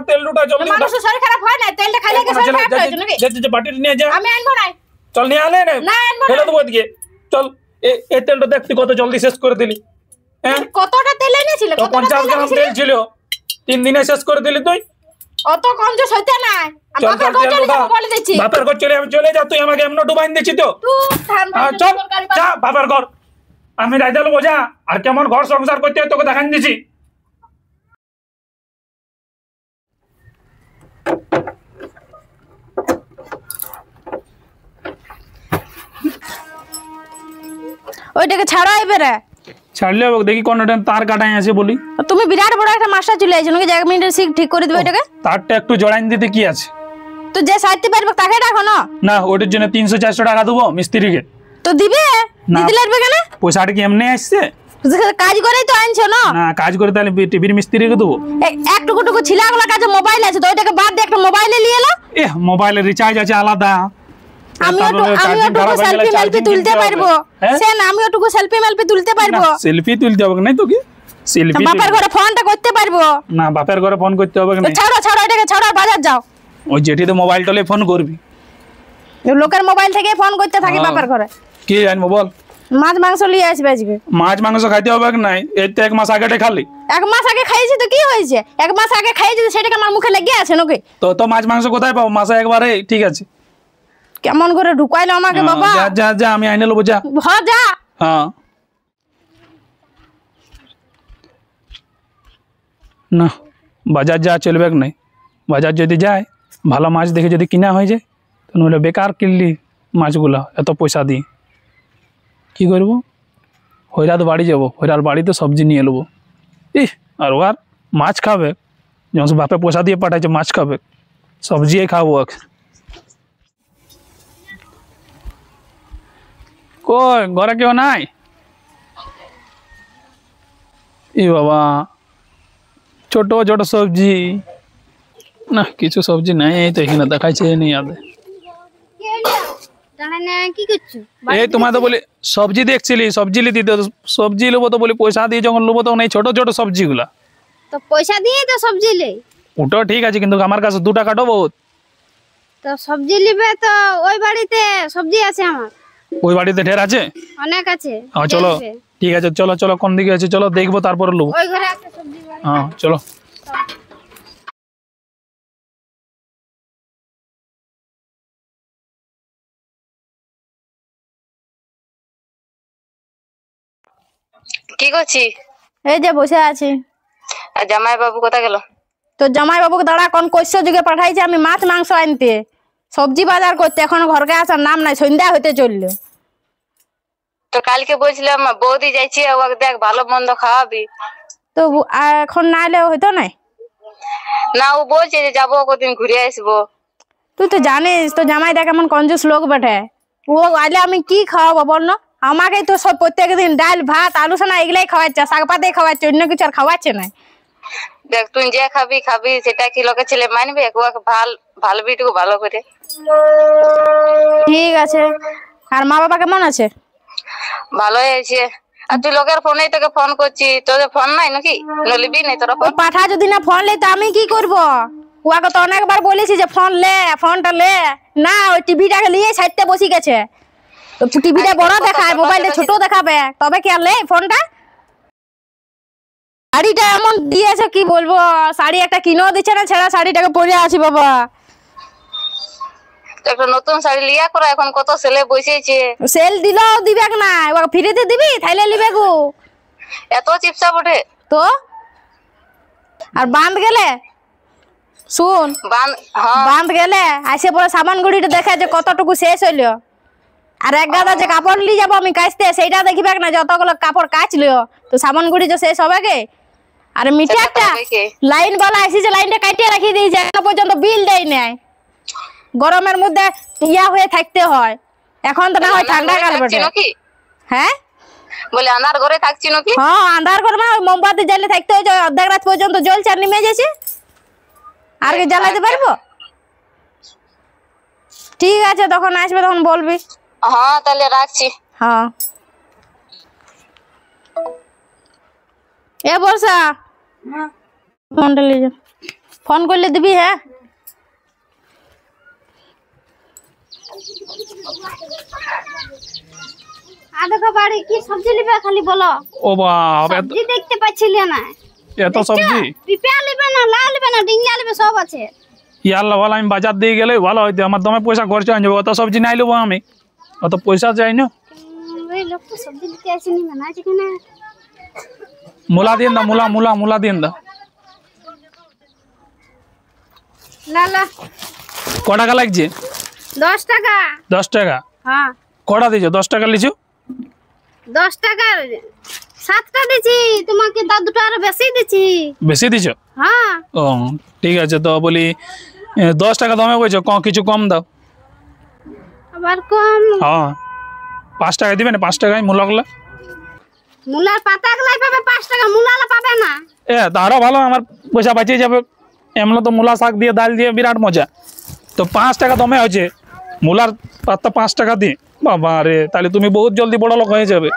তেল উঠা জলদি মানুষের শরীর খারাপ হয় না তেলটা খাইলে কি শরীর খারাপ হয় নাকি যে বাটিটা নিয়ে যা আমি আনবো না চল নিয়ে আলে না না আনবো ফেলে দেবো এদিকে চল এই তেলটা দেখতে কত জলদি শেষ করে দিলি হ্যাঁ কতটা তেল এনেছিল তো 50 গ্রাম তেল ছিল 3 দিনে শেষ করে দিলি তুই অত কঞ্জুস হইতে না বাপের ঘর চলে যাব বলে দিচ্ছি বাপের ঘর চলে যা তুই আমাকে এমন ডুবাইন দিছিস তো চল যা বাপের ঘর আমি রাইতে লোক যা আর কেমন ঘর সংসার করতে হয় তোকে দেখান দিছি ওইটাকে ছাড়া এবারে ছাড়লে দেখি কোন তার কাটাই আছে বলি তুমি বিরাট বড় একটা মাস্টার চলে আইছো নাকি 1 মিনিটের সিক ঠিক করে দিবে এটাকে তারটা একটু জড়াইন দিতে কি আছে তো যে সাইতে পারবে তাকে রাখো না না ওটার জন্য 300-400 টাকা দেবো মিস্ত্রিকে তো দিবে দিতে লাগবে কেন পয়সাটা কি এমনি আসছে কাজ করেই তো আনছো না না কাজ করে তাহলে টিভির মিস্ত্রিকে দেবো একটুকু ছিলাগুলা কাছে মোবাইল আছে তো ওইটাকে বাদ দিয়ে একটা মোবাইলে নিয়ে এলো মোবাইলের রিচার্জ আছে আলাদা আমি ওটুকু সেলফি মেলফি তুলতে পারবো সেন আমি ওটুকু সেলফি মেলফি তুলতে পারবো সেলফি তুলতে হবে না তো কি সেলফি বাপের ঘরে ফোনটা করতে পারবো না বাপের ঘরে ফোন করতে হবে না ছাড়ো এটাকে ছাড়ো বাজার যাও ওই যেটিতে মোবাইল টলে ফোন করবি লোকের মোবাইল থেকে ফোন করতে থাকি বাপের ঘরে কি জানবো বল মাছ মাংস লিয়ে আসবে আজকে মাছ মাংস খাইতে হবে না এই তো 1 মাস আগে খালি 1 মাস আগে খাইছি তো কি হয়েছে 1 মাস আগে খাইছি সেটাকে আমার মুখে লেগে আছে নাকি তো মাছ মাংস কোথায় পাবো মাসে একবারে ঠিক আছে কেমন করে ঢুকাইলো আমাকে বাবা যা আমি আইনে লবো যা যা হ্যাঁ না বাজার যা চলবে নাই বাজার যদি যায় ভালো মাছ দেখে যদি কিনা হয়ে যায় তো নইলে বেকার কিনলি মাছগুলো এত পয়সা দিয়ে কি করবো হইরাত বাড়ি যাবো হইরার বাড়িতে সবজি নিয়ে নেবো আর মাছ খাবে যখন বাপে পয়সা দিয়ে পাঠাইছে মাছ খাবে সবজিই খাবো কই ঘরে কেউ নাই বাবা ছোট ছোট সবজি না কিছু সবজি নাই তো এখানে দেখাইছে নেই আদে কি করছো এই তোমার তো বলি সবজি দেখছিলি সবজি লিতি তো সবজি লবো তো বলি পয়সা দিয়ে যখন লবো তো নেই ছোট ছোট সবজিগুলা তো পয়সা দিয়ে তো সবজি লে ওটাও ঠিক আছে কিন্তু আমার কাছে 2 টাকাটাও বহুত তো সবজি লিবে তো ওই বাড়িতে সবজি আছে আমার ওই বাড়িতে ঢের আছে অনেক আছে হ্যাঁ চলো ঠিক আছে চলো কোন দিকে আছে চলো দেখবো তারপরে লবো ওই ঘরে একটা সবজি হ্যাঁ চলো কি করছি এই যে বসে আছি আর জামাই বাবু কোথা গেল তো জামাই বাবুকে দাঁড়া কোন কৈশ্য যুগে পাঠাইছে আমি মাছ মাংস আনতে সবজি বাজার করতে এখন ঘরকে আসার নাম নাই সন্ধ্যা হইতে চললো তো কালকে বলছিলাম বৌদি যাইছি ওকে দেখ ভালো মন্দ খাওয়াবি তো এখন না এলে হইতো না না ও বলছে যে যাবো কদিন ঘুরে আসবো তুই তো জানিস তো জামাইটা কেমন কঞ্জুস লোক বেঠে ও আইলে আমি কি খাওয়াবো বল না আমাকে তো সব প্রত্যেক দিন ডাল ভাত আলু সোনা এগুলাই খাওয়াচ্ছে শাক পাতে খাওয়াচ্ছে অন্য কিছু আর খাওয়াচ্ছে না দেখ তুই যে খাবি সেটা কি লোকের ছেলে মানবে ওকে ভালো বিটুকু ভালো করে ঠিক আছে আর মা বাবা কেমন আছে ভালোই আছে আর তুই লোকের ফোনেই তোকে ফোন করছি তোদের ফোন নাই নাকি নলিবি নাই তোরা ফোন পাঠা যদি না ফোন লে তো আমি কি করবো ওকে তো অনেকবার বলেছি যে ফোনটা লে না ওই টিভিটাকে নিয়ে সাইডতে বসে গেছে টিভিটা বড় দেখায় মোবাইলটা ছোট দেখাবে তবে কি আর লে ফোনটা শাড়িটা এমন দিয়েছে কি বলবো শাড়ি একটা কিনেও দিচ্ছে না ছেঁড়া শাড়িটাকে পরে আছি বাবা একটা নতুন শাড়ি লিয়া করা এখন কত সেলে বসেছে সেল দিলেও দিবে না ওকে ফ্রিতে দিবি তাইলে লিবে গো এত চিপসা বটে তো আর বাঁধ গেলে শুন বাঁধ গেলে আসে পরে সামান গুড়িটা দেখে যে কতটুকু শেষ হইলো আর এক গাদা যে কাপড় নিয়ে যাবো আমি কাচতে সেইটা দেখিবে না যতগুলো কাপড় কাচলিও তো সামান গুড়ি তো শেষ হবে কে আর মিঠাটা লাইন বালা এসেছে লাইনটা কাটিয়ে রাখি দিয়েছে এখনো পর্যন্ত বিল দেয় নাই গরমের মধ্যে ইয়া হয়ে থাকতে হয় এখন তো না হয় ঠান্ডা কাল বটে হ্যাঁ বলে আন্ধার ঘরে থাকছি নাকি হ্যাঁ আন্ধার ঘরে মানে মোমবাতি জ্বালে থাকতে হয় অর্ধেক রাত পর্যন্ত জল চার নেমে যাচ্ছে আর কি জ্বালাতে পারবো ঠিক আছে তখন আসবে তখন বলবি হ্যাঁ তাহলে রাখছি হ্যাঁ এ বর্ষা ফোনটা নিয়ে যা ফোন করলে দিবি। হ্যাঁ দেখো বাড়ি কি সবজি নিবে খালি বলো। ও বাবা সবজি দেখতে পাচ্ছিলে না? এত সবজি? পিপা নিবে না, লাল নিবে না, ডিঙ্গা নিবে, সব আছে। ইয়াল্লা বল, আমি বাজার দিয়ে গেলে ভালো হইতো, আমার দমে পয়সা খরচ হয়ে যাবে। অত সবজি নাই নেবো আমি, অত পয়সা চাই না। ওই লোক তো সবজি নিতে আসেনি না যেখানে। মূলা দিন দা, মূলা দিন দা। লালা ক টাকা লাগছে? 10 টাকা। 10 টাকা? হ্যাঁ। কটা দিছো? 10 টাকা লিচু? 10 টাকার 7টা দিছি তোমাকে, তা 2টা আর বেশি দিছি। বেশি দিছো? হ্যাঁ। ও ঠিক আছে, তো বলি 10 টাকা দমে বলছো, কিছু কম দাও। আবার কম? হ্যাঁ 5 টাকা দিবেন? 5 টাকায় মূলাগুলা। মূলার পাতাগুলাই পাবে 5 টাকা, মূলালা পাবে না। তারও ভালো, আমার পয়সা বাঁচিয়ে যাবে। এমন তো মূলা শাক দিয়ে ডাল দিয়ে বিরাট মজা। তো 5 টাকা দমে হয়েছে, মূলার পাতা 5 টাকা দিয়ে। বাবা রে, তাহলে তুমি বহুত জলদি বড় লোক হয়ে যাবে।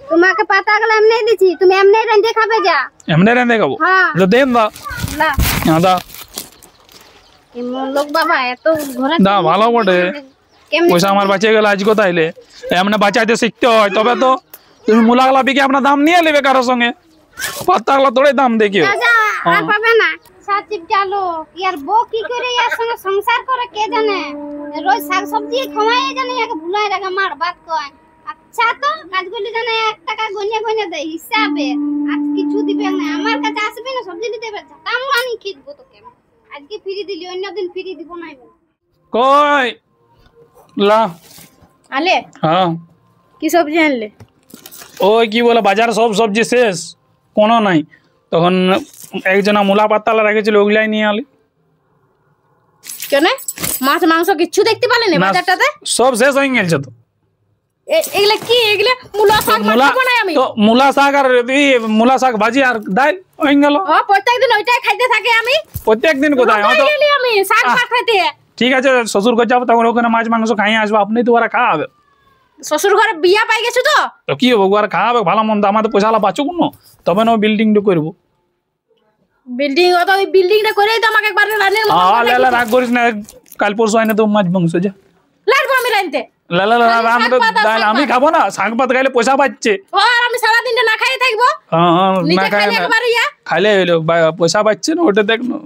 তোমাকে পাতাগুলো এমনি দিছি, তুমি এমনি রেঁধে খাবে যা। এমনি রেঁধে খাবো? হ্যাঁ। তো দেন দাও। না হ্যাঁ দাও। এমন লোক বাবা, এত ঘরে দাও, ভালো বটে। পয়সা আমার বাঁচিয়ে গেল আজকে। তাইলে এমনি বাঁচাইতে শিখতে হয়, তবে তো তুমি মূলাগুলা বিকে আপনার দাম নিয়ে নেবে কারোর সঙ্গে। পাতাগুলা তোরে দাম দেখিও। আর পাবে না। সাচিব জালো ইয়ার বউ কি করে ইয়ার সঙ্গে সংসার করে কে জানে। রোজ শাক সবজি খাওয়াই জানে, একে ভুলাই রাখা মার বাত কয়। আচ্ছা তো কাজগুলি জানে 1 টাকা গনে দেয় হিসাবে, আর কিছু দিবে না। আমার কাছে আসবে না সবজি দিতে পারছে, কাম আনি খিদব তোকে। আজকে ফ্রি দিলি, অন্য দিন ফ্রি দিব না। কই লা আলে? হ্যাঁ। কি সবজি আনলে? ওই কি বলে, বাজার সব সবজি শেষ, কোনো নাই। তখন একজনা মূলা পাতালা রেখেছিল, ওগুলাই নিয়ে আলি। কেন মাছ মাংস কিচ্ছু দেখতে পারলে না বাজারটাতে? সব শেষ হয়ে গেছে। তো এগুলা কি? এগুলা মূলা শাক খাবো না আমি। তো মূলা শাক আর মূলা শাক ভাজি আর ডাল হয়ে গেল। প্রত্যেকদিন ওইটাই খাইতে থাকি আমি। প্রত্যেকদিন কোথায়? আমি শাক ভাত খাইতে। ঠিক আছে, শ্বশুর ঘর যাবো, তখন ওখানে মাছ মাংস খাই আসবো। আপনি তো ওরা খাওয়াবে। শ্বশুর ঘরে বিয়া পাই গেছো তো? তো কি হবো, ওরা খাওয়াবে ভালো মন্দ, আমাদের পয়সা বাঁচুক না, তবে না বিল্ডিংটা করবো। বিল্ডিং, অত ওই বিল্ডিংটা করেই তো আমাকে একবার রানের মতো। হ্যাঁ লেলা রাগ করিস না, কাল পরশু আইনে তো মাছ মাংস যা লাগবো আমি রানতে। লেলা ডাল আমি খাবো না, শাক পাত খাইলে পয়সা পাচ্ছে। আর আমি সারা দিনটা না খাই থাকবো? হ্যাঁ না নিজে খাই খাইলে না, একবার ইয়া খাইলে হইলো পয়সা পাচ্ছে না, ওটা দেখ না।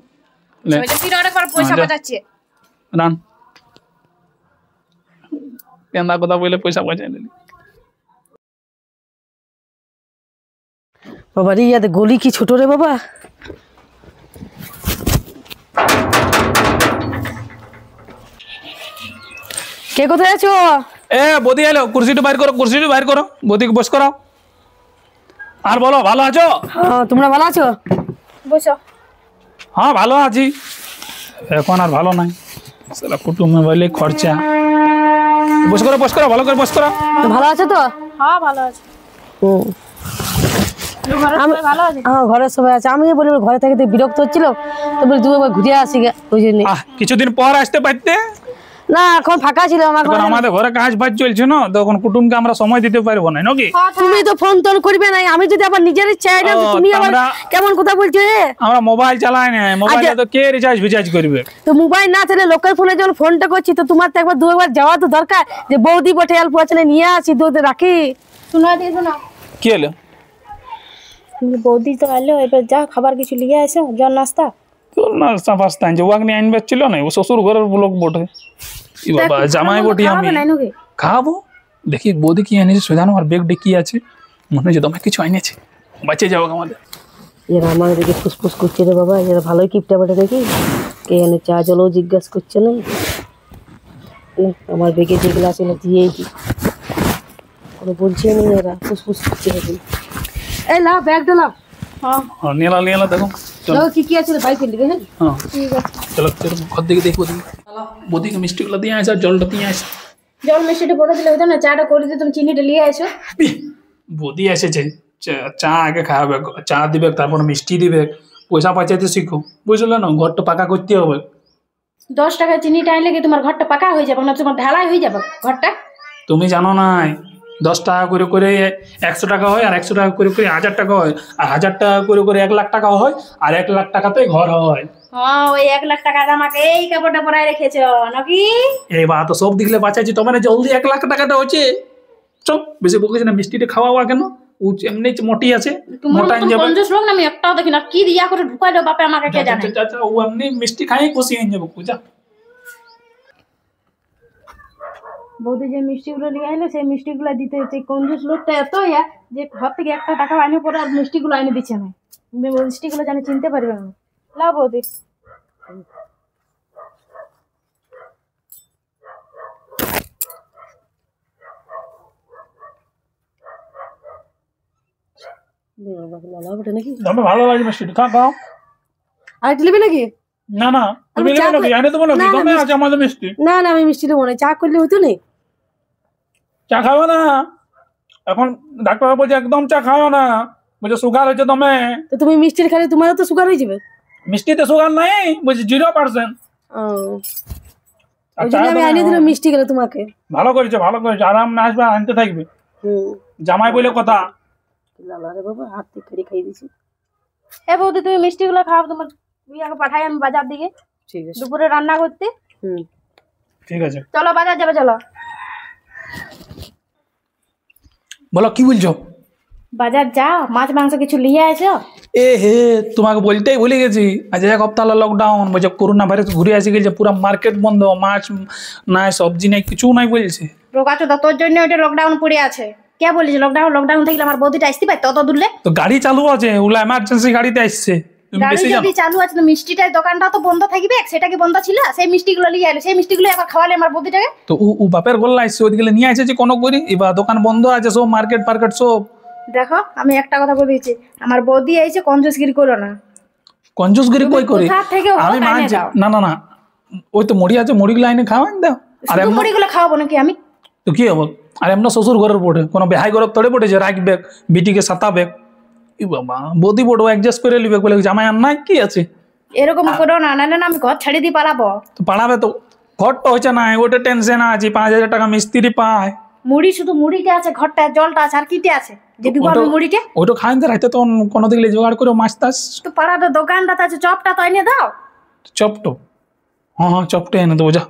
ওইটা কি একবার পয়সা বাঁচাচ্ছে। রান কেন্দা কথা বলে পয়সা বাঁচাই নিলি। বাবা রে, ইয়াতে গলি কি ছোট রে বাবা। কে কোথায় আছো? বদি এলো, কুর্সিটা বাইর করো, বদিকে বস করো। আর বলো, ভালো আছো? তোমরা ভালো আছো? বসো। হ্যাঁ ভালো আছি, এখন আর ভালো নাই। সারা কুটুমে বলে খরচা। বস করো, ভালো করে বস করো। ভালো আছো তো? হ্যাঁ ভালো আছে। ভালো আছে? হ্যাঁ ঘরের সবাই আছে। আমি বলি ঘরে থেকে বিরক্ত হচ্ছিল, তো বলি দুবার ঘুরে আসি গে, ওই জন্য। কিছুদিন পর আসতে পারতে না, এখন ফাঁকা ছিল আমার। আমাদের ঘরে কাজ বাজ চলছে না, তখন কুটুমকে আমরা সময় দিতে পারবো না নাকি? তুমি তো ফোন টোন করবে না, আমি যদি আবার নিজের চাই না, তুমি আবার কেমন কথা বলছো? আমরা মোবাইল চালাই না, মোবাইলে তো কে রিচার্জ করবে? তো মোবাইল না থাকলে লোকের ফোনে যখন ফোনটা করছি, তো তোমার তো একবার দুবার যাওয়া তো দরকার, যে বৌদি বটে অল্প আছে নিয়ে আসি, দুধ রাখি। শোনা দিয়ে শোনা কি হলো? বৌদি তো এলো, এবার যা খাবার কিছু নিয়ে আসো, জল নাস্তা। তোর নাস্তা ফাস্তা আনছে, ওয়াগনি আনবে ছিল না, ও শ্বশুর ঘরের লোক বটে। বাবা জামাই বটি, আমি খাবো। দেখি বৌদি কি এনেছে, সোজানো আর বেগ ডে কি আছে, মনে হচ্ছে তোমার কিছু আনিয়েছে, বাঁচে যাবো আমাদের। এরা আমার দিকে ফুসফুস করছে রে বাবা, এরা ভালোই কিপটা বটে দেখি। কে এনে চা জলও জিজ্ঞাসা করছে না, আমার বেগে যেগুলো আছে না দিয়েই কি কোনো বলছে না, এরা ফুসফুস করছে দেখি। এই লাও ব্যাগটা লাও। হ্যাঁ নিয়ে এলো দেখো। চলো কি কি আছে বাইক ফেলবি? হ্যাঁ চলো ঘর দিকে দেখবো। বৌদিকে মিষ্টিগুলো দিয়ে আসে আর জলটা দিয়ে আসে। জল মিষ্টিটা পড়ে দিলে হতো না, চাটা করে দিয়ে তুমি চিনিটা নিয়ে আসো। বৌদি এসেছে, চা আগে খাওয়াবে, চা দিবে, তারপর মিষ্টি দিবে, পয়সা বাঁচাইতে শিখো, বুঝলে না? ঘরটা পাকা করতে হবে। 10 টাকা চিনিটা আনলে কি তোমার ঘরটা পাকা হয়ে যাবে না, তোমার ঢালাই হয়ে যাবে ঘরটা? তুমি জানো না, 10 টাকা করে করে 100 টাকা হয়, আর 100 টাকা করে করে 1000 টাকা হয়, আর 1000 টাকা করে করে 1 লাখ টাকা হয়, আর 1 লাখ টাকাতে ঘর হয়। হ্যাঁ ওই 1 লাখ টাকা আমাকে এই কাপড়টা পরায় রেখেছো নাকি? এবার তো সব দিকলে বাঁচাইছি, তোমার জলদি 1 লাখ টাকাটা হচ্ছে। চল বেশি বকিস না, মিষ্টিটা খাওয়াবা কেন? ও এমনি মোটি আছে, তোমার মোটা মতন যাবে। কঞ্জুস লোক না আমি একটাও দেখি না, কি দিয়া করে ঢুকাইলো বাপে আমাকে কে জানে। চাচা ও এমনি মিষ্টি খাই খুশি হয়ে যাবো। যা বৌদি যে মিষ্টিগুলো নিয়ে আইলো সেই মিষ্টিগুলো দিতে হচ্ছে। কঞ্জুস লোকটা এত ইয়া যে ঘর থেকে 1 টাকা আইনে পরে আর মিষ্টিগুলো আইনে দিচ্ছে না। মিষ্টিগুলো জানি চিনতে পারবে না। লাও বৌদি। নাকি তুমি ভালো লাগে মিষ্টি খা খাও। আর একটু নেবে নাকি? না না তুমি আমি চা নেবে নাকি? এনে দেবো নাকি? না, না, তুমি আছে আমাদের মিষ্টি। না না আমি মিষ্টি নেবো না, চা করলে হতো না। চা খাও না এখন, ডাক্তার বলছে একদম চা খাও না, বলছে সুগার হয়েছে তুমি। তো তুমি মিষ্টির খালে তোমারও তো সুগার হয়ে যাবে। মিষ্টিতে সুগার নাই, বলছে 0%। ওই জন্য আমি আনিয়ে দিলাম মিষ্টি গেলে তোমাকে। ভালো করেছে ভালো করেছে, আরাম না আসবে, আনতে থাকবে। জামাই বলে কথা। লালারে বাবা হাত থেকে কেড়ে খাই দিছি। এ বৌদি তুমি মিষ্টিগুলো খাও, তোমার বিয়াকে পাঠাই আমি বাজার দিকে ঠিক আছে দুপুরে রান্না করতে। ঠিক আছে চলো বাজার যাবে চলো। বলো কি বলছো? বাজার যাও, মাছ মাংস কিছু নিয়ে আসো। এ হে তোমাকে বলতেই ভুলে গেছি, আজ 1 সপ্তাহ লকডাউন, বলছে করোনা ভাইরাস ঘুরে আসি গেছে, পুরো মার্কেট বন্ধ, মাছ নাই, সবজি নাই, কিছু নাই বলছে। রোগাচোদা তোর জন্য ওইটা লকডাউন পড়ে আছে। কে বলেছে লকডাউন থাকলে আমার বৌদিটা আসতে পারতো অত দূরে? তো গাড়ি চালু আছে, ওগুলা এমার্জেন্সি গাড়িতে আসছে। তুমি গাড়ি বেশি জানো। যদি চালু আছে তো মিষ্টিটার দোকানটা তো বন্ধ থাকবে, সেটা কি বন্ধ ছিল? সেই মিষ্টিগুলো নিয়ে এলো, সেই মিষ্টিগুলো আবার খাওয়ালে আমার বৌদিটাকে। তো ও বাপের গোল্লা আসছে, ওইদিকে নিয়ে আসছে কোনো করি, এবার দোকান বন্ধ আছে সব, মার্কেট ফার্কেট সব। দেখো আমি একটা কথা বলে দিচ্ছি, আমার বৌদি এসে কঞ্জুসগিরি করো না। কঞ্জুসগিরি কই করে? কোথা থেকে হোক আমি এনে মানছি, দাও। না না না, ওই তো মুড়ি আছে, মুড়িগুলো আইনে খাওয়ান দাও। আর শুধু এমন মুড়িগুলো খাওয়াবো নাকি আমি? তো কি হবো? আর এমন শ্বশুর ঘরের পড়ে কোনো বেহাই ঘরের তড়ে পড়েছে, রাখবে বিটিকে সাতাবে। ই বাবা বৌদি বড় অ্যাডজাস্ট করে নিবে, বলে জামাই আর নাই কি আছে। এরকম করো না, নাহলে না আমি ঘর ছেড়ে দিয়ে পালাবো। তো পাড়াবে তো, ঘরটা হচ্ছে না, ওটা টেনশন আছে, 5000 টাকা মিস্ত্রি পায়। মুড়ি শুধু মুড়িটা আছে, ঘরটা জলটা আছে, আর কিটে আছে যে দিব আমি মুড়িটা? ওইটা খাইন তো রাইতে তো কোনো দিকে জোগাড় করে মাছ তাস। তো পাড়াটা দোকানটা আছে, চপটা তো এনে দাও। চপটো, হ্যাঁ চপটা এনে দেবো যা।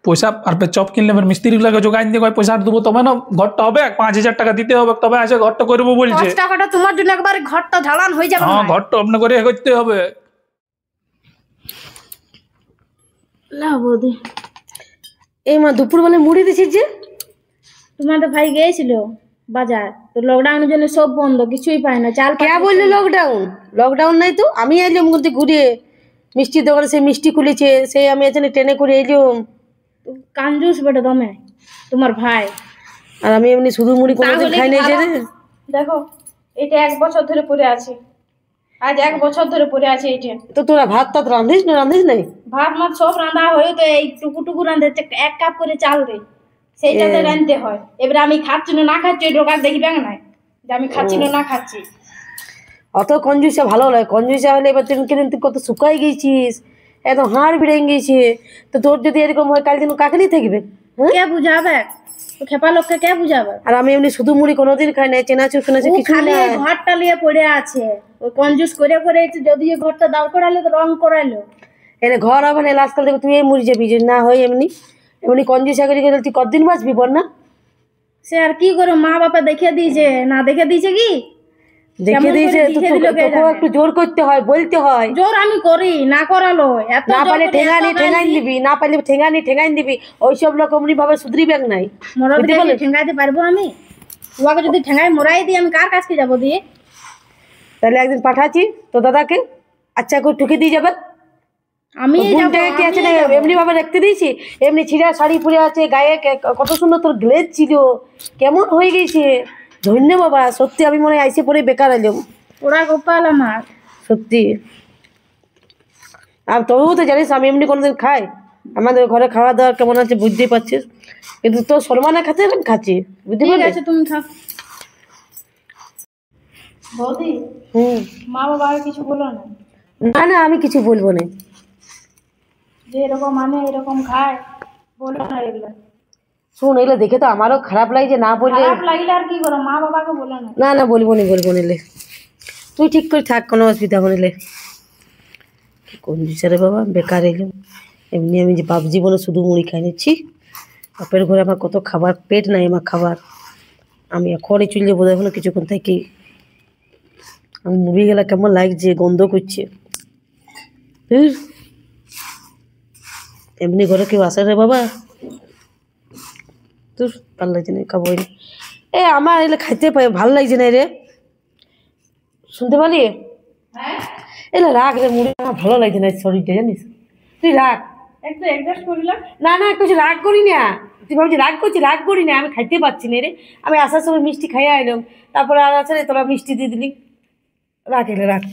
পয়সা আর চপ কিনলে মিস্ত্রি লাগে জোগাড় দিয়ে পয়সা দেবো, তবে না ঘরটা হবে। 5000 টাকা দিতে হবে, তবে আসে ঘরটা করবো বলছে। 5 টাকাটা তোমার জন্য একবার ঘরটা ঢালান হয়ে যাবে। হ্যাঁ ঘরটা আপনার করে করতে হবে। লাও বৌদি। এই মা দুপুরবেলা মুড়ি দিছিস যে? তোমাদের ভাই গিয়েছিল বাজার, তো লকডাউনের জন্য সব বন্ধ, কিছুই পায় না, চাল কে বললো লকডাউন? লকডাউন নাই তো, আমি আইলাম ঘুরতে ঘুরে মিষ্টির দোকানে, সে মিষ্টি খুলেছে, সেই আমি এখানে ট্রেনে করে এলাম। কাঞ্জুস বেটা দমে তোমার ভাই। আর আমি এমনি শুধু মুড়ি কোনোদিন তাহলে খাই কি নাই যে ভালো? রে। দেখো এটা 1 বছর ধরে পড়ে আছে, আজ 1 বছর ধরে পড়ে আছে এইটা। তো তোরা ভাত টাত রাঁধিস না, রাঁধিস নাই? ভাত মাছ সব রান্না হয়, তো এই টুকু রাঁধে 1 কাপ করে চাল দে, সেইটাতে রাঁধতে হয়। এবারে আমি খাচ্ছি না খাচ্ছি ওই দোকান দেখবে না যে আমি খাচ্ছি না খাচ্ছি। অত কঞ্জুসা ভালো লাগে, কঞ্জুসা হলে এবার তুই কিরম তুই কত শুকাই গেছিস, একদম হাড় বেড়ে গেছে। তো তোর যদি এরকম হয় কাল দিন কাকে নিয়ে থাকবে? হ্যাঁ কে বুঝাবে? তো খেপা লোককে কে বুঝাবে? আর আমি এমনি শুধু মুড়ি কোনোদিন খাই নাই, চেনাচুর ফেনাচুর কিছু খালি না। ওই ঘরটা নিয়ে পড়ে আছে, ওই কঞ্জুস করে করে যদি ওই ঘরটা দাঁড় করালো তো রং করাইলো। এনে ঘর হবে না, লাস্ট কাল থেকে তুই এই মুড়ি যাবি যে না হয় এমনি এমনি কঞ্জুসা করে গেলে তুই কতদিন বাঁচবি বল না? সে আর কি করে, মা বাবা দেখে দিয়েছে না, দেখে দিয়েছে কি দেখে দিয়েছে তো, তোকেও একটু জোর করতে হয়, বলতে হয়। জোর আমি করি না, করালো এত না পারলে ঠেঙানি ঠেঙাইন দিবি, না পারলে ঠেঙাইন দিবি। ওইসব লোক অমনি ভাবে সুধরি ব্যাগ নাই। মরদকে ঠেঙ্গাইতে পারবো আমি? তোমাকে যদি ঠেঙ্গাই মরাই দিই আমি কার কাছকে যাবো দিয়ে? তাহলে একদিন পাঠাচ্ছি তো দাদাকে, আচ্ছা করে ঠুকে দিয়ে যাবে। আমি বোনটাকে কি আছে না এমনি ভাবে রাখতে দিয়েছি, এমনি ছিঁড়া শাড়ি পরে আছে গায়ে, কত সুন্দর তোর গ্লেজ ছিল, কেমন হয়ে গেছে। ধন্য বাবা, সত্যি আমি মনে হয় আইসে পরে বেকার এলাম। ওরা গোপাল আমার সত্যি। আর তবুও তো জানিস আমি এমনি কোনোদিন খাই, আমাদের ঘরে খাওয়া দাওয়া কেমন আছে বুঝতেই পারছিস, কিন্তু তোর সলমানের খাতে আমি খাচ্ছি, বুঝতে ঠিক পারলি? আছে তুমি খাও। বৌদি মা বাবা আর কিছু বলো না? না না আমি কিছু বলবো না। যে এরকম মানে এরকম খায় বলো না এগুলো। শোন এগুলো দেখে তো আমারও খারাপ লাগছে, না বললে। খারাপ লাগলে আর কি করো, মা বাবাকে বলো না। না না বলবো না নিলে, তুই ঠিক করে থাক, কোনো অসুবিধা হবে নিলে। কি কোন দিশারে বাবা, বেকার এলাম। এমনি আমি যে বাপ জীবনে শুধু মুড়ি খাই নিচ্ছি, বাপের ঘরে আমার কত খাবার, পেট নাই আমার খাবার। আমি এখনই চলে যাবো, এখনো কিছুক্ষণ থেকে। আমি মুড়ি গেলা কেমন লাগছে, গন্ধ করছে। এমনি ঘরে কেউ আসে রে বাবা? তোর ভালো লাগছে না, খাবোই না। আমার এলে খাইতে পাই, ভালো লাগছে না রে। শুনতে পারি? এলে রাখ রে, মুড়ি আমার ভালো লাগছে না শরীরটা, জানিস? তুই রাখ, একটু অ্যাডজাস্ট করিলাম। না না, কিছু রাগ করি না। তুই ভাবছি রাগ করছি, রাগ করি না। আমি খাইতে পারছি না রে। আমি আসার সময় মিষ্টি খাইয়া এলাম, তারপরে আর আছে রে তোরা মিষ্টি দিয়ে দিলি। রাখ এলে রাখ,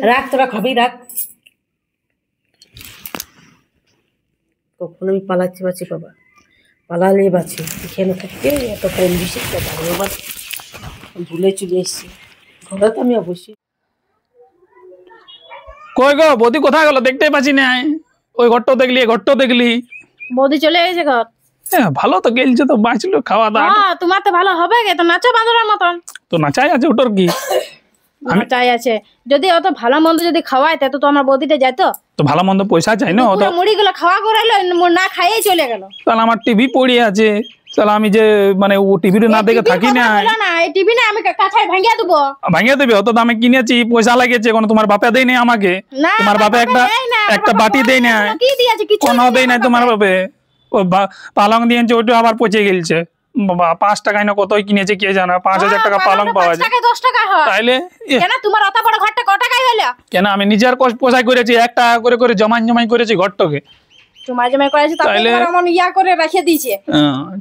রাখ তোরা খাবি, রাখ। কখন আমি পালাচ্ছি বাঁচি বাবা, পালালে বাঁচি। এখানে থাকতে এত কম বেশি বাবা, ভুলে চলে এসছি। ঘরে তো আমি অবশ্যই। কই গো বৌদি কোথায় গেল? দেখতেই পাচ্ছি না। ওই ঘরটাও দেখলি, এই ঘরটাও দেখলি। বৌদি চলে গেছে ঘর। হ্যাঁ ভালো তো গেলছে, তো বাঁচলো খাওয়া দাওয়া। হ্যাঁ, তোমার তো ভালো হবে গে, তো নাচো বাঁদরের মতন। তো নাচাই আছে ওটার কি? চাই আছে, যদি অত ভালো মন্দ যদি খাওয়াইতে তো আমার বৌদিটা যাইতো। তো ভালো মন্দ পয়সা চাই না অত। মুড়িগুলো খাওয়া করাইলো, না খাইয়ে চলে গেল। তাহলে আমার টিভি পড়ে আছে, তাহলে আমি যে মানে ও টিভিটা না দেখে থাকি না। এই টিভি না আমি কাছায় ভাঙিয়ে দেবো। ভাঙিয়ে দেবে? অত দামে কিনেছি, পয়সা লাগিয়েছে, কোনো তোমার বাপে দেয় নাই আমাকে। তোমার বাপে একটা বাটি দেয় না, কোনো দেয় নাই তোমার বাপে। ও পালং দিয়েছে, ওইটা আবার পচে গেলছে। বাবা 5 টাকায় না কতই কিনেছে কে জানে, 5000 টাকা পালং পাওয়া যায়। 10 টাকা হয় তাইলে কেন তোমার অত বড় ঘরটা কত টাকায় হলো? কেন আমি নিজের পয়সা করেছি, 1 টাকা করে করে জমাই করেছি ঘরটাকে। তোমার জমাই করেছি, তাহলে এমন ইয়া করে রেখে দিয়েছে।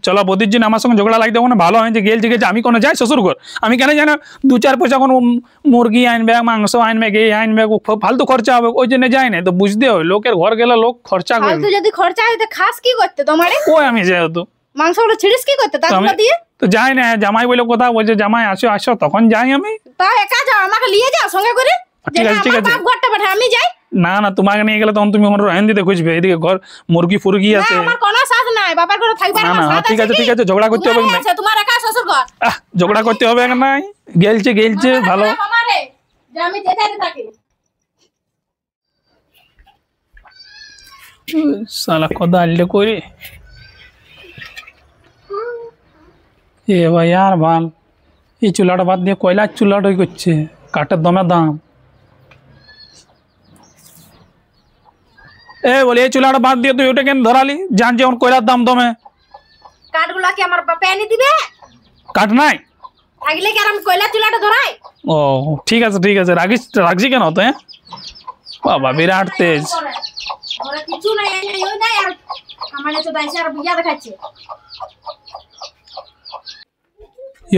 চলো বৌদির জন্য আমার সঙ্গে ঝগড়া লাগতে না, ভালো হয়েছে গেলছে গেছে। আমি কোনো যাই শ্বশুর ঘর, আমি কেন জানো 2-4 পয়সা কোনো মুরগি আনবে, মাংস আনবে, গে আনবে, ফালতু খরচা হবে, ওই জন্য যাই না। তো বুঝতে হবে, লোকের ঘর গেলে লোক খরচা করে। ফালতু যদি খরচা হইতে খাস কি করতে তোমারে? ওই আমি যাই তো মাংসগুলো ছিড়িস কি করতে তাগুলো দিয়ে? তো যাই না, জামাই বলে কথা বলছে, জামাই আসো আসো, তখন যাই আমি। তা একা যাও, আমাকে নিয়ে যাও সঙ্গে করে। ঠিক আছে ঠিক আছে, ঘরটা পাঠা আমি যাই। না না, তোমাকে নিয়ে গেলে তখন তুমি ওখানে রান দিতে খুঁজবে, এদিকে ঘর মুরগি ফুরগি আছে। আমার কোনো সাথ নাই, বাবার ঘরে থাকবে না না, ঠিক আছে ঠিক আছে, ঝগড়া করতে হবে না। তোমার একা শ্বশুর ঘর, ঝগড়া করতে হবে না। গেলছে ভালো। আমারে যে আমি যেতে থাকি। সালা কোদালে করে এ ভাই আর ভাল। এই চুলাটা বাদ দিয়ে কয়লার চুলাটাই করছে, কাঠের দমে দাম। বলে এই চুলাটা বাদ দিয়ে তুই ওটা কেন ধরালি? জান যেমন কয়লার দাম দমে। কাঠগুলা কি আমার বাপে এনে দিবে? কাঠ নাই থাকলে কি আর আমি কয়লার চুলাটা ধরাই? ও ঠিক আছে রাখছি কেন তো? বাবা বিরাট তেজ। ওরা কিছু নাই, ওই নাই আর আমারে তো দাইছে আর বুঝা দেখাচ্ছে।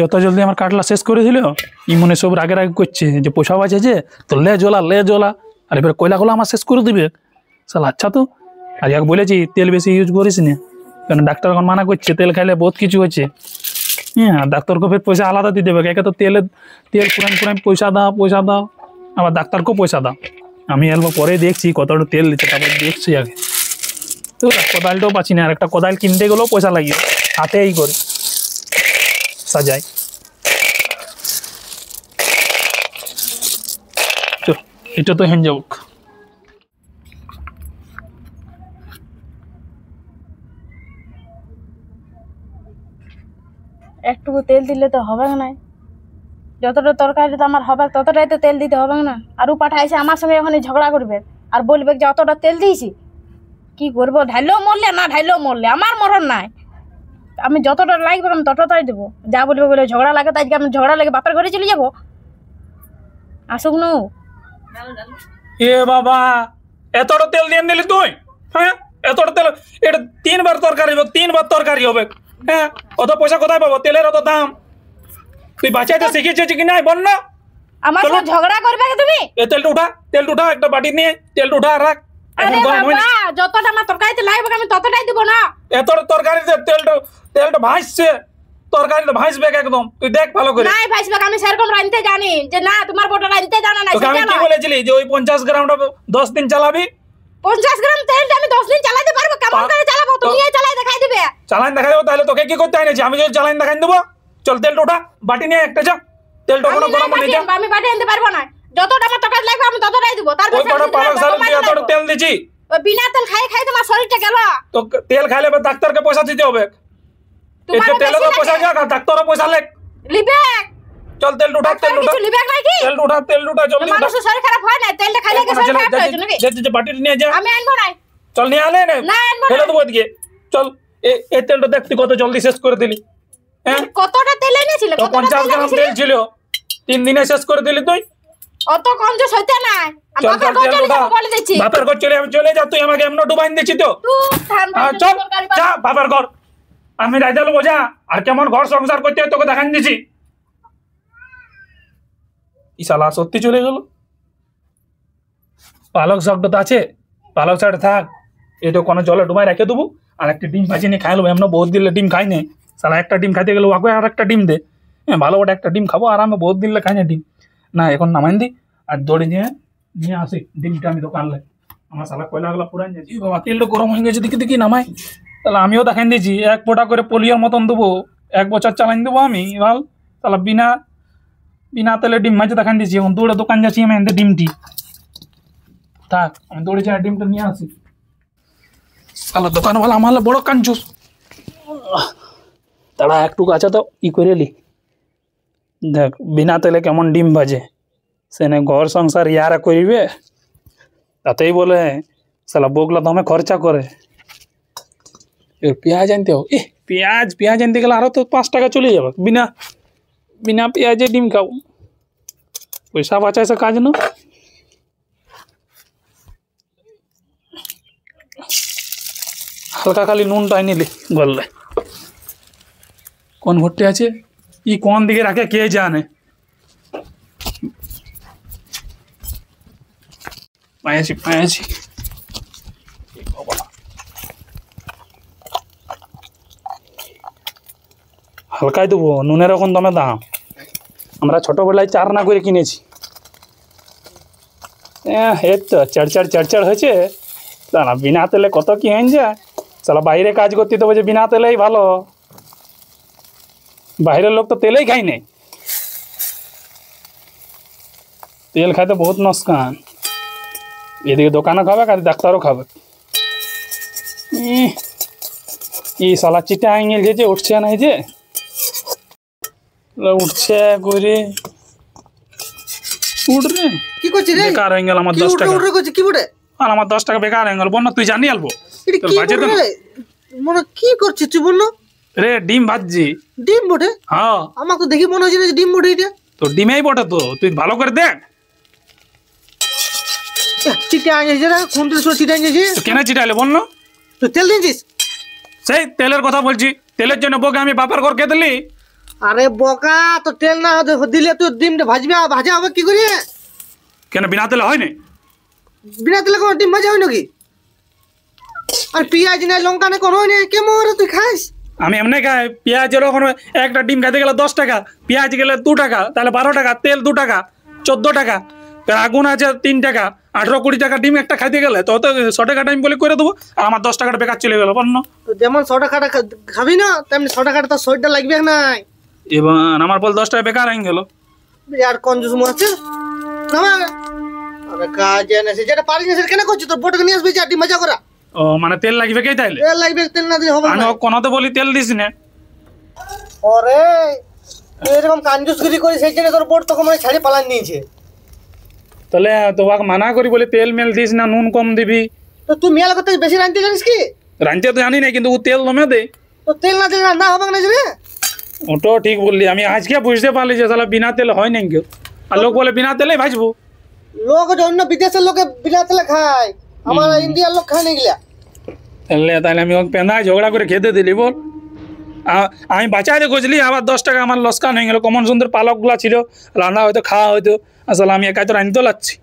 এত জলদি আমার কাটলা শেষ করে দিল। ই মনে সব রাগে করছে যে পয়সা বাঁচেছে, তো লে জ্বলা। আর এবার কয়লাগুলো আমার শেষ করে দিবে। সালা আচ্ছা তো, আর এক বলেছি তেল বেশি ইউজ করিস না, কারণ ডাক্তার এখন মানা করছে তেল খাইলে বহুত কিছু হচ্ছে। হ্যাঁ, ডাক্তারকে ফের পয়সা আলাদা দিয়ে দেবে। একে তো তেল পুরান পয়সা দাও, আবার ডাক্তারকেও পয়সা দাও। আমি এলবো পরে দেখছি কতটা তেল দিচ্ছে, তারপর দেখছি আগে। তো কোদালটাও পাচ্ছি না, আর একটা কোদাল কিনতে গেলেও পয়সা লাগিয়ে হাতে এই করে সাজাই। এটা তো হেন যাবো। একটুকু তেল দিলে তো হবে না, যতটা তরকারিতে আমার হবে ততটাই তো তেল দিতে হবে না। আর ও পাঠাইছে আমার সঙ্গে এখন ঝগড়া করবে আর বলবে যে অতটা তেল দিয়েছি। কি করবো, ঢাইলেও মরলে না ঢাইলেও মরলে আমার মরণ নাই। আমি যতটা লাগবে আমি ততটাই দেবো। যা বলবে বলে ঝগড়া লাগে, তাই আমি ঝগড়া লাগে বাপের ঘরে চলে যাবো। আসুক নু। এ বাবা, এতটা তেল দিয়ে দিলি তুই? হ্যাঁ, এতটা তেল, এটা 3বার তরকারি হবে। হ্যাঁ, অত পয়সা কোথায় পাবো? তেলের অত দাম। তুই বাঁচাইতে শিখেছিস কি নাই বল না? আমার সাথে ঝগড়া করবে তুমি? তেলটা উঠা, একটা বাটি নিয়ে তেলটা উঠা রাখ। আরে বাবা, যতটা আমার তরকারিতে লাগবে আমি ততটাই দেবো না। এতটা তরকারিতে তেলটা ভাসছে, তরকারিটা ভাসবে একদম। তুই দেখ ভালো করে। নাই ভাসবে, আমি সেরকম রাঁধতে জানি যে না, তোমার বড় রাঁধতে জানা না। আমি কি বলেছিলি যে ওই 50 গ্রামটা 10 দিন চালাবি? 50 গ্রাম তেলটা আমি 10 দিন চালাতে পারবো? কেমন করে চালাবো? তুমি চালাই দেখাই দিবে। চালান দেখা দেবো, তাহলে তোকে কি করতে হয় না? আমি যদি চালান দেখাই দেবো। চল তেলটা উঠা, বাটি নিয়ে একটা যা, তেলটা কোনো গরম হলে যা। আমি বাটি আনতে পারবো না। যতটা আমার টাকা লাগবে আমি ততটাই দিব। তার ওই কটা পালক শাক দিয়ে এত তেল দিছি, ওই বিনা তেল খাই খাই তোমার শরীরটা গেল। তো তেল খাইলে ডাক্তারকে পয়সা দিতে হবে। এতে তেলে তো পয়সা যাক, ডাক্তারও পয়সা লেখ। লিবে চল তেল উঠা, তেল উঠা, কিছু লিবে নাই কি? তেল উঠা, তেল উঠা, জলদি উঠা। মানুষের শরীর খারাপ হয় না তেলটা খাইলে কি শরীর খারাপ হয় নাকি? যে বাটি নিয়ে যা। আমি আনবো না। চল নিয়ে আলে না, না আনবো ফেলে না। দেবো এদিকে। চল এই তেলটা দেখতে কত জলদি শেষ করে দিলি। হ্যাঁ কতটা তেল এনেছিল? তো 50 গ্রাম তেল ছিল, 3 দিনে শেষ করে দিলি তুই। অত কম যে সইতে নাই। আমি চল বাপের চল ঘর তেল চলে উঠা, যাবো বলে দিচ্ছি। বাপের ঘর চলে যা, তুই আমাকে এমন ডুবাইন দিচ্ছি তো। চল যা বাপের ঘর, আমি রাইতে লোক যা। আর কেমন ঘর সংসার করতে হয় তোকে দেখান দিছি। ই শালা সত্যি চলে গেল। পালক শাকটা তো আছে, পালক শাকটা থাক, এটা কোনো জলে ডুবাই রেখে দেবো। আর একটা ডিম ভাজি নিয়ে খাই নেবো, এমন বহুত দিলে ডিম খাই নে। শালা একটা ডিম খাইতে গেলে ওকে আর একটা ডিম দে। হ্যাঁ ভালো ওটা একটা ডিম খাবো আরামে, বহুত দিলে খাই না ডিম। না এখন নামাইন দি আর দড়ি নিয়ে আসি ডিমটা আমি দোকান লাই। আমার শালা কয়লাগুলো পুরান যাচ্ছি বাবা, তেলটা গরম হয়ে গেছে, দেখি দেখি নামাই। তাহলে আমিও দেখাই দিয়েছি, 1 পোটা করে পোলিওর মতন দেবো, 1 বছর চালাইন দেবো আমি। ভাল তাহলে বিনা তেলে ডিম মাঝে দেখান দিয়েছি। এখন দৌড়ে দোকান যাচ্ছি আমি এনতে ডিমটি থাক, আমি দৌড়ে যাই ডিমটা নিয়ে আসি। শালা দোকানওয়ালা আমার বড় কাঞ্চুস। তারা একটুকু আছে তো ই করে লি, দেখ বিনা তেলে কেমন ডিম ভাজে। সেনে ঘর সংসার ইয়ারা করিবে, তাতেই বলে শালা বউগুলা দমে খরচা করে। পেঁয়াজ আনতে হোক, পেঁয়াজ আনতে গেলে আরো তো 5 টাকা চলে যাবে। বিনা পেঁয়াজে ডিম খাও, পয়সা বাঁচায় সে কাজ না। হালকা খালি নুনটা নিলি বললে। কোন ভর্তি আছে ই কোন দিকে রাখে কে জানে। পাইছি হালকাই দেবো, নুনের এখন দামে দাম। আমরা ছোটবেলায় 4 না করে কিনেছি। এই তো চড়চড় হয়েছে। না বিনা তেলে কত কি হয়ে যায়। চলো বাইরে কাজ করতে দেবো যে বিনা তেলেই ভালো, বাইরের লোক তো তেলেই খাই নাই। তেল খাইতে বহুত নস্কান, এদিকে দোকানে খাবে আর ডাক্তারও খাবে। এই শালা চিটা আঙেল যে উঠছে না, এই যে উঠছে করে উঠ রে। কি করছিস রে? বেকার হয়ে গেল আমার 10 টাকা। কি বটে? আর আমার 10 টাকা বেকার হয়ে গেল। বন্য তুই জানি আলবো তোর বাজে তো মনে কি করছিস তুই বললো? রে ডিম ভাজছি। ডিম বটে? হ্যাঁ আমার তো দেখি মনে হচ্ছে না যে ডিম বটে এটা। তো ডিমেই বটে, তো তুই ভালো করে দেখ। চিটে আনিয়েছে না, কোন তেল চিটে আনিয়েছে? কেন চিটাইলে বন্য? তুই তেল দিয়েছিস? সেই তেলের কথা বলছি, তেলের জন্য বকে আমি বাপের ঘর কে দিলি। আরে বোকা, তো তেল না দিলে তুই ডিমটা ভাজবে, ভাজা হবে কি করে? কেন বিনা তেলে হয় না? বিনা তেলে কোনো ডিম ভাজা হয় নাকি? আর পেঁয়াজ নাই, লঙ্কা নাই, কোনো নেই, কেমন তুই খাস? আমি এমনি খাই। পেঁয়াজের ওখানে একটা ডিম খাইতে গেলে 10 টাকা, পেঁয়াজ গেলে 2 টাকা, তাহলে 12 টাকা, তেল 2 টাকা, 14 টাকা, আগুন আছে 3 টাকা, 18-20 টাকা ডিম একটা খাইতে গেলে তো 100 টাকা টাইম বলে করে দেবো। আর আমার 10 টাকাটা বেকার চলে গেল বন্য। যেমন 100 টাকাটা খাবি না, তেমনি 100 টাকাটা তো শরীরটা লাগবে নাই। এবার আমার বল 10 টাকা বেকার হয়ে গেল। আর কঞ্জুস আছে না? আরে কাজ এনেছে যেটা পারিস না সেটা কেন করছিস? তোর বোটকে নিয়ে আসবি যে ডিম ভাজা করা। ও মানে তেল লাগবে কে তাইলে? তেল লাগবে, তেল না দিলে হবে আমি না। কোনতে বলি তেল দিস না। ওরে তুই এরকম কাঞ্জুসগিরি করিস, সেই জন্য তোর বোট তোকে মানে ছাড়ি পালান নিয়েছে। তাহলে তোমাকে মানা করি বলি তেল মেল দিস না, নুন কম দিবি। তো তুই মেলা করতে বেশি রাঁধতে জানিস কি? রাঁধতে তো জানি না, কিন্তু ও তেল দমে দে। তো তেল না দিলে রান্না হবে না রে? ওটাও ঠিক বললি। আমি আজকে বুঝতে পারলি যে তাহলে বিনা তেলে হয় না কেউ। আর লোক বলে বিনা তেলে ভাজবো। লোক অন্য বিদেশের লোকে বিনা তেলে খায়, আমার ইন্ডিয়ার লোক খায় না এগুলা। তাহলে আমি ওকে পেঁধা ঝগড়া করে খেতে দিলি বল। আমি বাঁচাইতে খুঁজলি, আবার 10 টাকা আমার লসকান হয়ে গেল। কমন সুন্দর পালকগুলা ছিল, রান্না হয়তো খাওয়া হয়তো। আসলে আমি একাই তো রাঁধতে লাগছি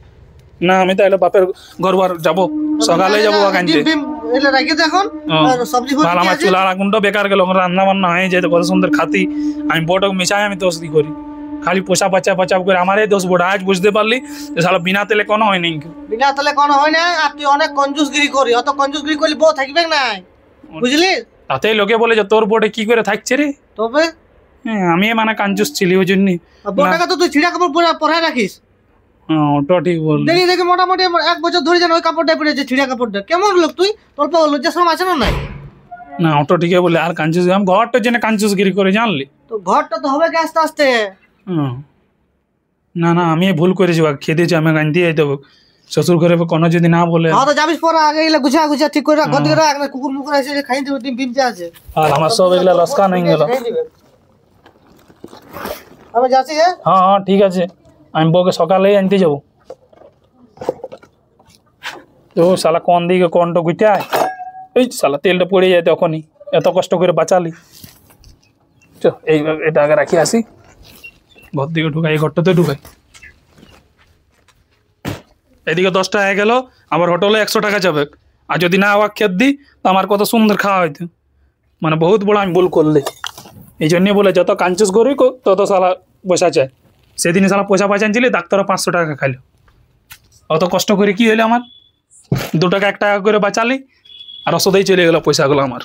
না। আমি তাহলে বাপের ঘর যাবো, সকালে যাবো আনতে। আমার চুলার আগুনটা বেকার গেল, রান্না বান্না হয়ে যেত কত সুন্দর খাতি। আমি বউটাকে মিশাই আমি দোষী করি, খালি পোষা পাচা করে আমারই দোষ। বড় আজ বুঝতে পারলি যে শালা বিনা তেলে কোনো হয় নাই। বিনা তেলে কোনো হয় না। আর তুই অনেক কঞ্জুসগিরি করি, অত কঞ্জুসগিরি করলে বউ থাকবে না, বুঝলি? তাতেই লোকে বলে যে তোর বোটে কি করে থাকছে রে। তবে আমি মানে কাঞ্জুস ছিলি ওই জন্যই। বউটাকে তো তুই ছিঁড়া কাপড় পরায় রাখিস। হ্যাঁ ওটা ঠিক বল। দেখি দেখি মোটামুটি আমার 1 বছর ধরে যেন ওই কাপড়টা পরেছে, ছিঁড়া কাপড়টা। কেমন লোক তুই? অল্প লজ্জা শরম আছে না নাই? না ওটা ঠিকই বলে, আর কাঞ্চুস আমি ঘরটা জেনে কাঞ্চুসগিরি করে জানলি। তো ঘরটা তো হবে কি আস্তে আস্তে। হুম। না না আমি ভুল করেছি, খেতেছি আমি আনতে যাই দেবো শ্বশুর ঘরে কোনো যদি না বলে। হ্যাঁ তো যাবিস পরে আগে এগুলা গুছা গুছা ঠিক করে রাখ, ঘর দিকে রাখ, না কুকুর মুকুর এসে খাই দিবে, ডিম ফিম যা আছে। আর আমার সব এগুলা লস্কান হয়ে গেল। খাই দিবে। আমি যাচ্ছি। হ্যাঁ হ্যাঁ ঠিক আছে, আমি বউকে সকালেই আনতে যাবো। তো শালা কোন দিকে কোনটা গুটায়, এই শালা তেলটা পড়ে যায় তখনই, এত কষ্ট করে বাঁচালি। চ এই এটা আগে রাখি আসি, ঘর দিকে ঢুকাই, এই ঘরটাতে ঢুকাই। এদিকে 10 টাকা গেল, আমার হোটেলে 100 টাকা যাবে। আর যদি না আবার খেত দিই তো আমার কত সুন্দর খাওয়া হইতো। মানে বহুত বড় আমি ভুল করলে, এই জন্যই বলে যত কাঞ্চুস করি তত শালা পয়সা চায়। সেদিনই শালা পয়সা পাইছিলি, ডাক্তারও 500 টাকা খাইলো। অত কষ্ট করে কি হইলো আমার, 2 টাকা 1 টাকা করে বাঁচালি, আর ওষুধেই চলে গেল পয়সাগুলো আমার।